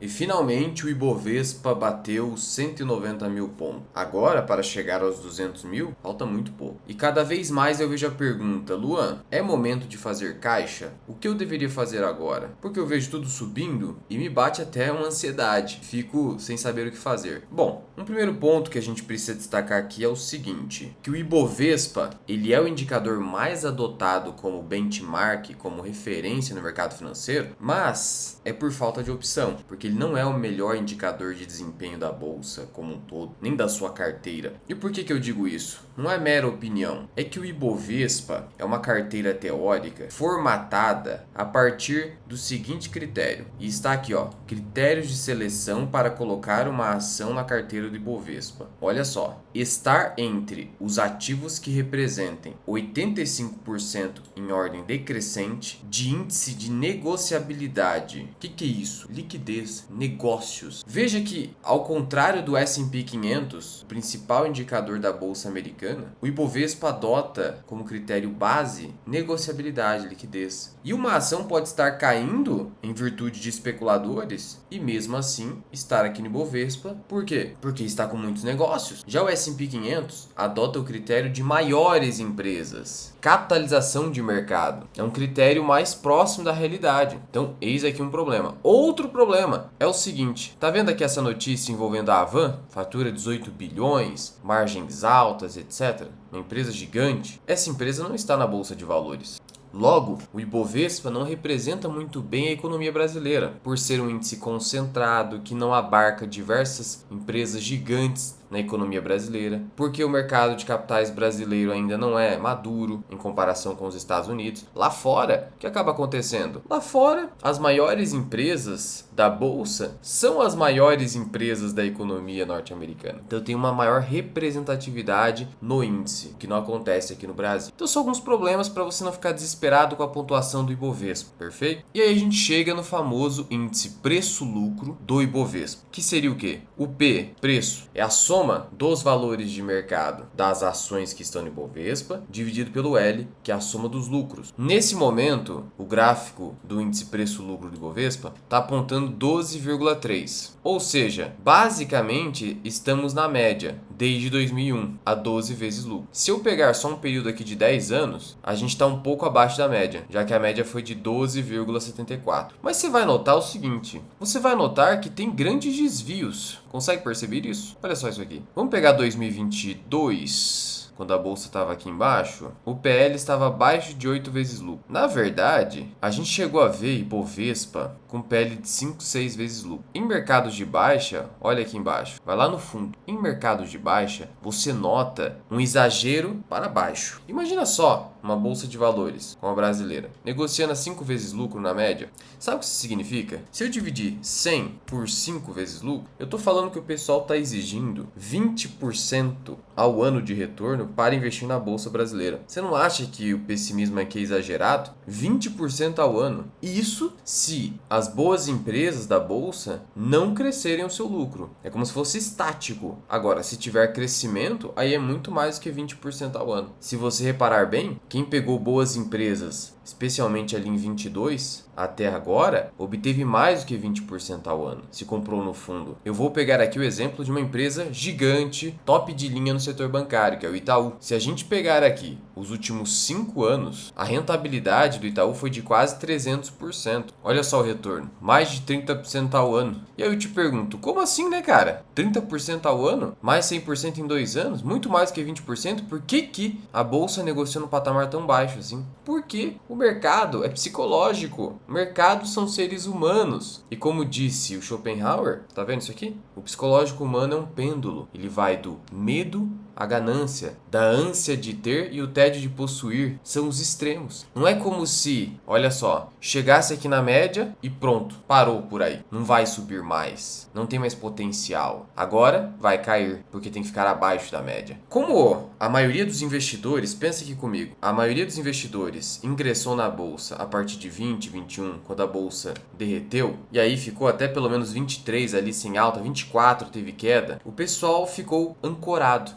E finalmente o Ibovespa bateu 190 mil pontos. Agora, para chegar aos 200 mil, falta muito pouco. E cada vez mais eu vejo a pergunta: Luan, é momento de fazer caixa? O que eu deveria fazer agora? Porque eu vejo tudo subindo e me bate até uma ansiedade. Fico sem saber o que fazer. Bom, um primeiro ponto que a gente precisa destacar aqui é o seguinte: que o Ibovespa, ele é o indicador mais adotado como benchmark, como referência no mercado financeiro, mas é por falta de opção, porque ele não é o melhor indicador de desempenho da bolsa como um todo, nem da sua carteira. E por que eu digo isso? Não é mera opinião, é que o Ibovespa é uma carteira teórica formatada a partir do seguinte critério, e está aqui, ó, critérios de seleção para colocar uma ação na carteira do Ibovespa. Olha só, estar entre os ativos que representem 85% em ordem decrescente de índice de negociabilidade. O que é isso? Liquidez, negócios. Veja que, ao contrário do S&P 500, o principal indicador da bolsa americana, o Ibovespa adota como critério base negociabilidade, liquidez. E uma ação pode estar caindo em virtude de especuladores e mesmo assim estar aqui no Ibovespa. Por quê? Porque está com muitos negócios. Já o S&P 500 adota o critério de maiores empresas. Capitalização de mercado é um critério mais próximo da realidade. Então, eis aqui um problema. Outro problema é o seguinte: tá vendo aqui essa notícia envolvendo a Havan? Fatura 18 bilhões, margens altas, etc. Uma empresa gigante. Essa empresa não está na bolsa de valores. Logo, o Ibovespa não representa muito bem a economia brasileira, por ser um índice concentrado que não abarca diversas empresas gigantes na economia brasileira, porque o mercado de capitais brasileiro ainda não é maduro em comparação com os Estados Unidos. Lá fora, o que acaba acontecendo? Lá fora, as maiores empresas da bolsa são as maiores empresas da economia norte-americana. Então tem uma maior representatividade no índice, que não acontece aqui no Brasil. Então são alguns problemas para você não ficar desesperado com a pontuação do Ibovespa, perfeito? E aí a gente chega no famoso índice preço-lucro do Ibovespa, que seria o quê? O P, preço, é a soma dos valores de mercado das ações que estão no Ibovespa, dividido pelo L, que é a soma dos lucros. Nesse momento, o gráfico do índice preço-lucro do Ibovespa está apontando 12,3. Ou seja, basicamente estamos na média, desde 2001, a 12 vezes lucro. Se eu pegar só um período aqui de 10 anos, a gente está um pouco abaixo da média, já que a média foi de 12,74. Mas você vai notar o seguinte, você vai notar que tem grandes desvios. Consegue perceber isso? Olha só isso aqui. Vamos pegar 2022... quando a bolsa estava aqui embaixo, o PL estava abaixo de 8 vezes lucro. Na verdade, a gente chegou a ver Ibovespa com PL de 5, 6 vezes lucro. Em mercados de baixa, olha aqui embaixo, vai lá no fundo. Em mercados de baixa, você nota um exagero para baixo. Imagina só uma bolsa de valores, como a brasileira, negociando a 5 vezes lucro na média. Sabe o que isso significa? Se eu dividir 100 por 5 vezes lucro, eu estou falando que o pessoal está exigindo 20% ao ano de retorno para investir na bolsa brasileira. Você não acha que o pessimismo aqui é exagerado? 20% ao ano. E isso se as boas empresas da bolsa não crescerem o seu lucro. É como se fosse estático. Agora, se tiver crescimento, aí é muito mais do que 20% ao ano. Se você reparar bem, quem pegou boas empresas, especialmente ali em 22, até agora, obteve mais do que 20% ao ano, se comprou no fundo. Eu vou pegar aqui o exemplo de uma empresa gigante, top de linha no setor bancário, que é o Itaú. Se a gente pegar aqui os últimos 5 anos, a rentabilidade do Itaú foi de quase 300%. Olha só o retorno, mais de 30% ao ano. E aí eu te pergunto, como assim, né, cara? 30% ao ano? Mais 100% em 2 anos? Muito mais que 20%? Por que a bolsa negociou num patamar tão baixo assim? Porque o mercado é psicológico. Mercados são seres humanos. E como disse o Schopenhauer, tá vendo isso aqui? O psicológico humano é um pêndulo. Ele vai do medo à ganância, da ânsia de ter e o tédio de possuir. São os extremos. Não é como se, olha só, chegasse aqui na média e pronto, parou por aí. Não vai subir mais. Não tem mais potencial. Agora vai cair, porque tem que ficar abaixo da média. Como a maioria dos investidores, pensa aqui comigo, a maioria dos investidores ingressou na bolsa a partir de 20, 21, quando a bolsa derreteu, e aí ficou até pelo menos 23 ali sem alta, 24 teve queda, o pessoal ficou ancorado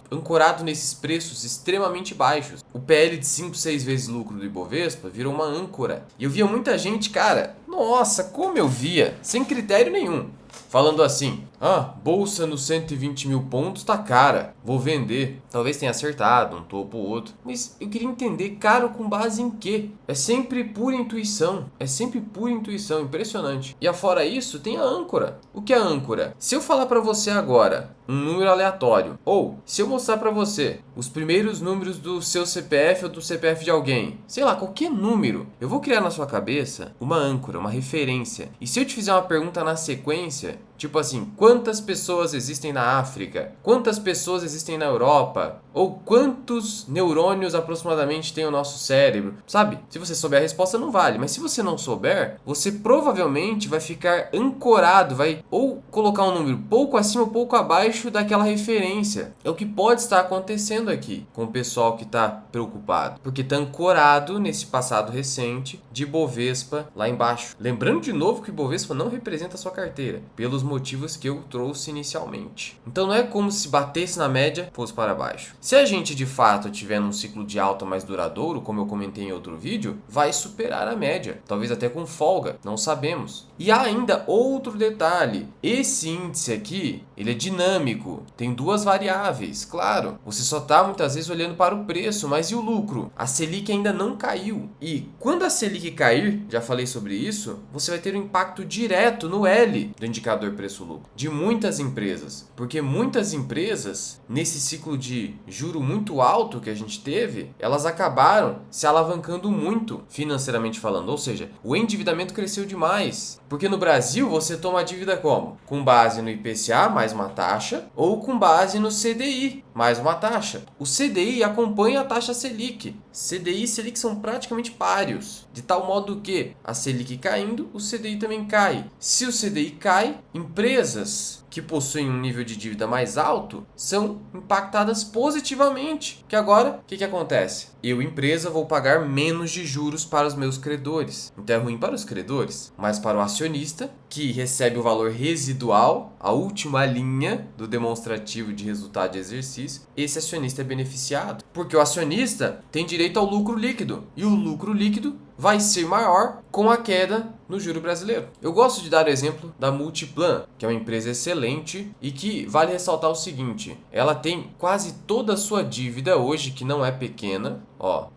nesses preços extremamente baixos. O PL de 5, 6 vezes lucro do Ibovespa virou uma âncora. E eu via muita gente, cara, nossa, como eu via, sem critério nenhum. falando assim: bolsa nos 120 mil pontos tá cara, vou vender. Talvez tenha acertado um topo ou outro, mas eu queria entender caro com base em quê? É sempre pura intuição, impressionante. E afora isso, tem a âncora. O que é a âncora? Se eu falar para você agora um número aleatório, ou se eu mostrar para você os primeiros números do seu CPF ou do CPF de alguém, sei lá, qualquer número, eu vou criar na sua cabeça uma âncora, uma referência. E se eu te fizer uma pergunta na sequência, tipo assim, quantas pessoas existem na África? Quantas pessoas existem na Europa? Ou quantos neurônios aproximadamente tem o nosso cérebro? Sabe? Se você souber a resposta não vale, mas se você não souber, você provavelmente vai ficar ancorado, vai ou colocar um número pouco acima ou pouco abaixo daquela referência. É o que pode estar acontecendo aqui com o pessoal que está preocupado, porque está ancorado nesse passado recente de Bovespa lá embaixo. Lembrando de novo que Bovespa não representa a sua carteira, pelos motivos que eu trouxe inicialmente. Então não é como se batesse na média, fosse para baixo. Se a gente de fato estiver num ciclo de alta mais duradouro, como eu comentei em outro vídeo, vai superar a média, talvez até com folga, não sabemos. E há ainda outro detalhe, esse índice aqui, ele é dinâmico, tem duas variáveis, claro, você só está muitas vezes olhando para o preço, mas e o lucro? A Selic ainda não caiu, e quando a Selic cair, já falei sobre isso, você vai ter um impacto direto no L do indicador preço-lucro, de muitas empresas, porque muitas empresas, nesse ciclo de juro muito alto que a gente teve, elas acabaram se alavancando muito, financeiramente falando, ou seja, o endividamento cresceu demais, porque no Brasil você toma a dívida como? Com base no IPCA mais uma taxa, ou com base no CDI mais uma taxa. O CDI acompanha a taxa Selic. CDI e Selic são praticamente páreos, de tal modo que a Selic caindo, o CDI também cai. Se o CDI cai, empresas que possuem um nível de dívida mais alto são impactadas positivamente. Que agora, o que acontece? Eu, empresa, vou pagar menos de juros para os meus credores. Então é ruim para os credores, mas para o acionista, que recebe o valor residual, a última linha do demonstrativo de resultado de exercício, esse acionista é beneficiado. Porque o acionista tem direito ao lucro líquido. E o lucro líquido vai ser maior com a queda no juro brasileiro. Eu gosto de dar o exemplo da Multiplan, que é uma empresa excelente e que vale ressaltar o seguinte, ela tem quase toda a sua dívida hoje, que não é pequena,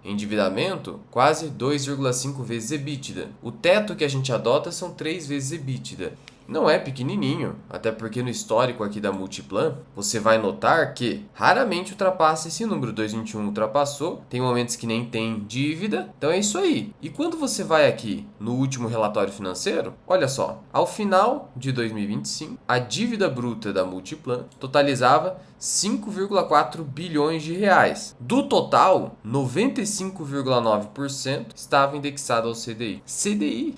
endividamento quase 2,5 vezes EBITDA. O teto que a gente adota são 3 vezes EBITDA. Não é pequenininho, até porque no histórico aqui da Multiplan, você vai notar que raramente ultrapassa esse número. 2021 ultrapassou, tem momentos que nem tem dívida, então é isso aí. E quando você vai aqui no último relatório financeiro, olha só, ao final de 2025, a dívida bruta da Multiplan totalizava 5,4 bilhões de reais. Do total, 95,9% estava indexado ao CDI.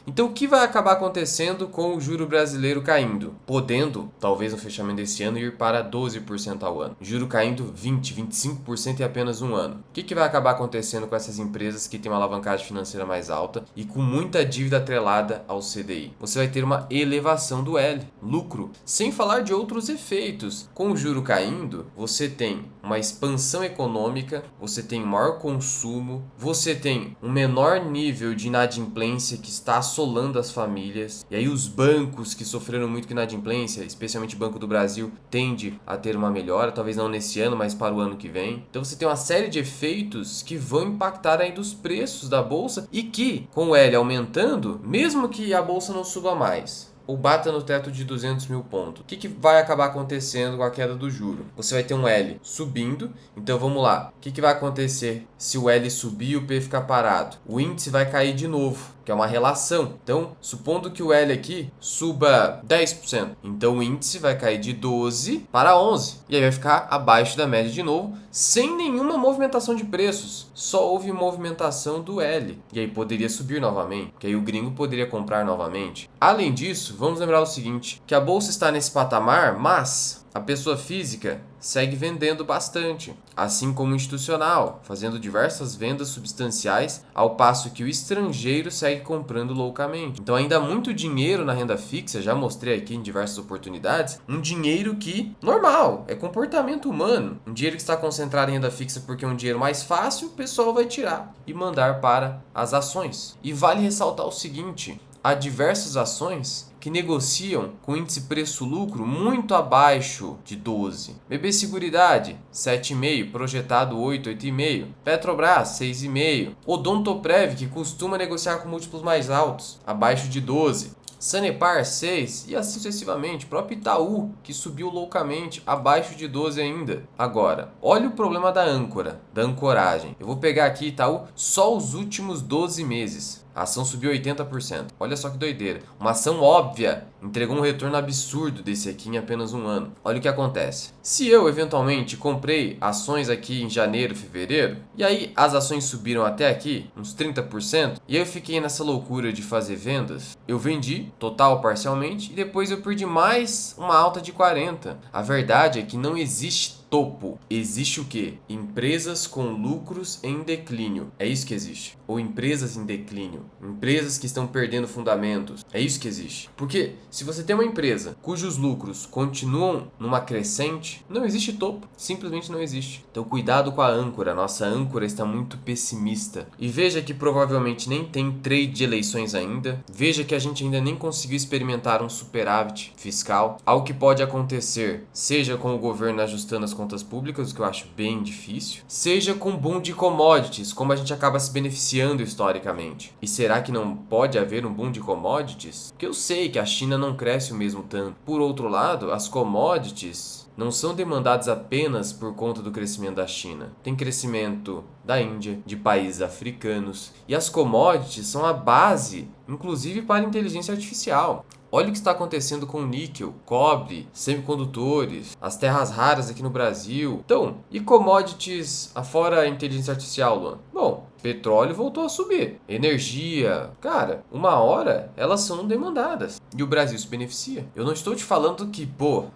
Então o que vai acabar acontecendo com o juro brasileiro caindo? Podendo, talvez no fechamento desse ano, ir para 12% ao ano. Juro caindo 20, 25% em apenas um ano. O que vai acabar acontecendo com essas empresas que têm uma alavancagem financeira mais alta e com muita dívida atrelada ao CDI? Você vai ter uma elevação do L, lucro, sem falar de outros efeitos. Com o juro caindo, você tem uma expansão econômica, você tem maior consumo, você tem um menor nível de inadimplência que está assolando as famílias, e aí os bancos que sofreram muito com inadimplência, especialmente o Banco do Brasil, tende a ter uma melhora, talvez não nesse ano, mas para o ano que vem. Então você tem uma série de efeitos que vão impactar ainda os preços da bolsa e que, com o L aumentando, mesmo que a bolsa não suba mais, ou bata no teto de 200 mil pontos. O que vai acabar acontecendo com a queda do juro? Você vai ter um L subindo, então vamos lá. O que vai acontecer se o L subir e o P ficar parado? O índice vai cair de novo, que é uma relação. Então, supondo que o L aqui suba 10%, então o índice vai cair de 12 para 11, e aí vai ficar abaixo da média de novo, sem nenhuma movimentação de preços. Só houve movimentação do L, e aí poderia subir novamente, que aí o gringo poderia comprar novamente. Além disso, vamos lembrar o seguinte, que a bolsa está nesse patamar, mas a pessoa física segue vendendo bastante, assim como o institucional, fazendo diversas vendas substanciais, ao passo que o estrangeiro segue comprando loucamente. Então ainda há muito dinheiro na renda fixa, já mostrei aqui em diversas oportunidades, um dinheiro que, normal, é comportamento humano. Um dinheiro que está concentrado em renda fixa porque é um dinheiro mais fácil, o pessoal vai tirar e mandar para as ações. E vale ressaltar o seguinte, há diversas ações que negociam com índice preço-lucro muito abaixo de 12. BB Seguridade, 7,5, projetado 8, 8,5. Petrobras, 6,5. Odontoprev, que costuma negociar com múltiplos mais altos, abaixo de 12. Sanepar 6 e assim sucessivamente. O próprio Itaú, que subiu loucamente, abaixo de 12 ainda. Agora, olha o problema da âncora, da ancoragem. Eu vou pegar aqui Itaú só os últimos 12 meses. A ação subiu 80%. Olha só que doideira. Uma ação óbvia entregou um retorno absurdo desse aqui em apenas um ano. Olha o que acontece. Se eu, eventualmente, comprei ações aqui em janeiro, fevereiro, e aí as ações subiram até aqui, uns 30%, e eu fiquei nessa loucura de fazer vendas, eu vendi, total ou parcialmente, e depois eu perdi mais uma alta de 40%. A verdade é que não existe topo. Existe o quê? Empresas com lucros em declínio. É isso que existe. Ou empresas em declínio. Empresas que estão perdendo fundamentos. É isso que existe. Porque se você tem uma empresa cujos lucros continuam numa crescente, não existe topo. Simplesmente não existe. Então cuidado com a âncora. Nossa âncora está muito pessimista. E veja que provavelmente nem tem trade de eleições ainda. Veja que a gente ainda nem conseguiu experimentar um superávit fiscal. Algo que pode acontecer, seja com o governo ajustando as contas públicas, o que eu acho bem difícil, seja com boom de commodities, como a gente acaba se beneficiando historicamente. E será que não pode haver um boom de commodities? Porque eu sei que a China não cresce o mesmo tanto. Por outro lado, as commodities não são demandadas apenas por conta do crescimento da China. Tem crescimento da Índia, de países africanos. E as commodities são a base, inclusive para a inteligência artificial. Olha o que está acontecendo com níquel, cobre, semicondutores, as terras raras aqui no Brasil. Então, e commodities afora a inteligência artificial, Luan? Bom, petróleo voltou a subir. Energia, cara, uma hora elas são demandadas. E o Brasil se beneficia. Eu não estou te falando que,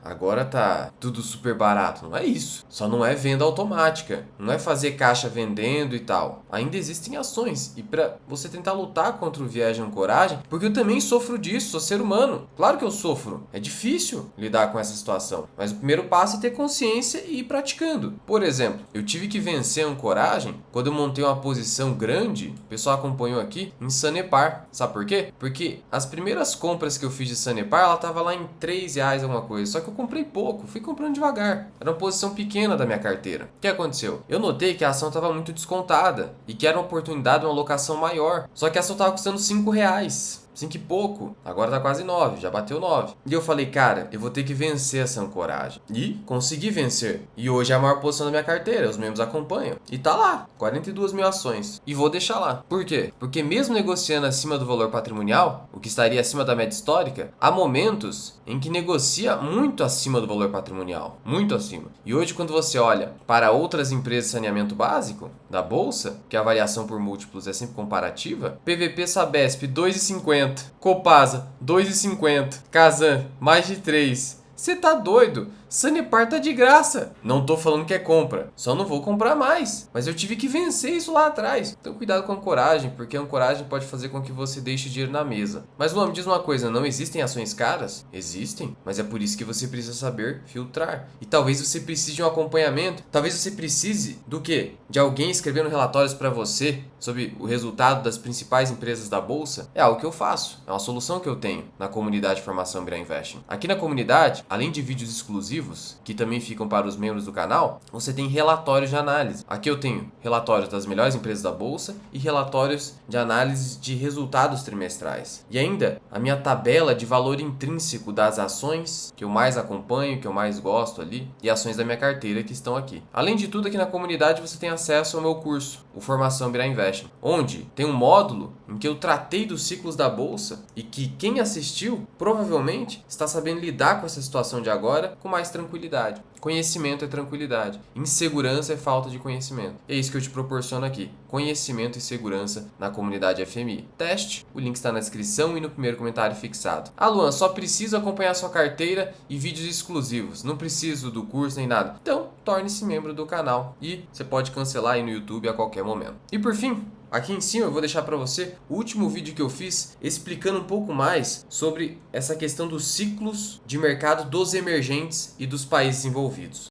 agora tá tudo super barato. Não é isso. Só não é venda automática. Não é fazer caixa vendendo e tal. Ainda existem ações. E para você tentar lutar contra o viés de ancoragem, porque eu também sofro disso, sou ser humano. Claro que eu sofro. É difícil lidar com essa situação. Mas o primeiro passo é ter consciência e ir praticando. Por exemplo, eu tive que vencer a ancoragem quando eu montei uma posição grande, o pessoal acompanhou aqui, em Sanepar. Sabe por quê? Porque as primeiras compras que eu fiz de Sanepar, ela estava lá em R$3 alguma coisa. Só que eu comprei pouco, fui comprando devagar. Era uma posição pequena da minha carteira. O que aconteceu? Eu notei que a ação estava muito descontada e que era uma oportunidade de uma alocação maior. Só que a ação estava custando R$5. 5 e pouco, agora tá quase 9, já bateu 9. E eu falei, cara, eu vou ter que vencer essa ancoragem. E consegui vencer. E hoje é a maior posição da minha carteira, os membros acompanham. E tá lá, 42 mil ações. E vou deixar lá. Por quê? Porque mesmo negociando acima do valor patrimonial, o que estaria acima da média histórica, há momentos em que negocia muito acima do valor patrimonial. Muito acima. E hoje, quando você olha para outras empresas de saneamento básico da Bolsa, que a variação por múltiplos é sempre comparativa, PVP Sabesp 2,50. Copasa, 2,50. Casan, mais de 3. Você tá doido? Sanepar tá de graça. Não tô falando que é compra, só não vou comprar mais. Mas eu tive que vencer isso lá atrás. Então cuidado com a ancoragem, porque a ancoragem pode fazer com que você deixe dinheiro na mesa. Mas Luan, me diz uma coisa, não existem ações caras? Existem, mas é por isso que você precisa saber filtrar. E talvez você precise de um acompanhamento. Talvez você precise do quê? De alguém escrevendo relatórios para você sobre o resultado das principais empresas da Bolsa. É algo que eu faço, é uma solução que eu tenho na comunidade de formação Bira Investing. Aqui na comunidade, além de vídeos exclusivos, que também ficam para os membros do canal, você tem relatórios de análise. Aqui eu tenho relatórios das melhores empresas da Bolsa e relatórios de análise de resultados trimestrais. E ainda a minha tabela de valor intrínseco das ações que eu mais acompanho, que eu mais gosto ali, e ações da minha carteira que estão aqui. Além de tudo, aqui na comunidade você tem acesso ao meu curso, o Formação Bira Investing, onde tem um módulo em que eu tratei dos ciclos da Bolsa e que quem assistiu provavelmente está sabendo lidar com essa situação de agora com mais tranquilidade. Conhecimento é tranquilidade. Insegurança é falta de conhecimento. É isso que eu te proporciono aqui. Conhecimento e segurança na comunidade FMI. Teste, o link está na descrição e no primeiro comentário fixado. Ah, Luan, só preciso acompanhar sua carteira e vídeos exclusivos. Não preciso do curso nem nada. Então, torne-se membro do canal e você pode cancelar aí no YouTube a qualquer momento. E por fim, aqui em cima eu vou deixar para você o último vídeo que eu fiz explicando um pouco mais sobre essa questão dos ciclos de mercado dos emergentes e dos países envolvidos.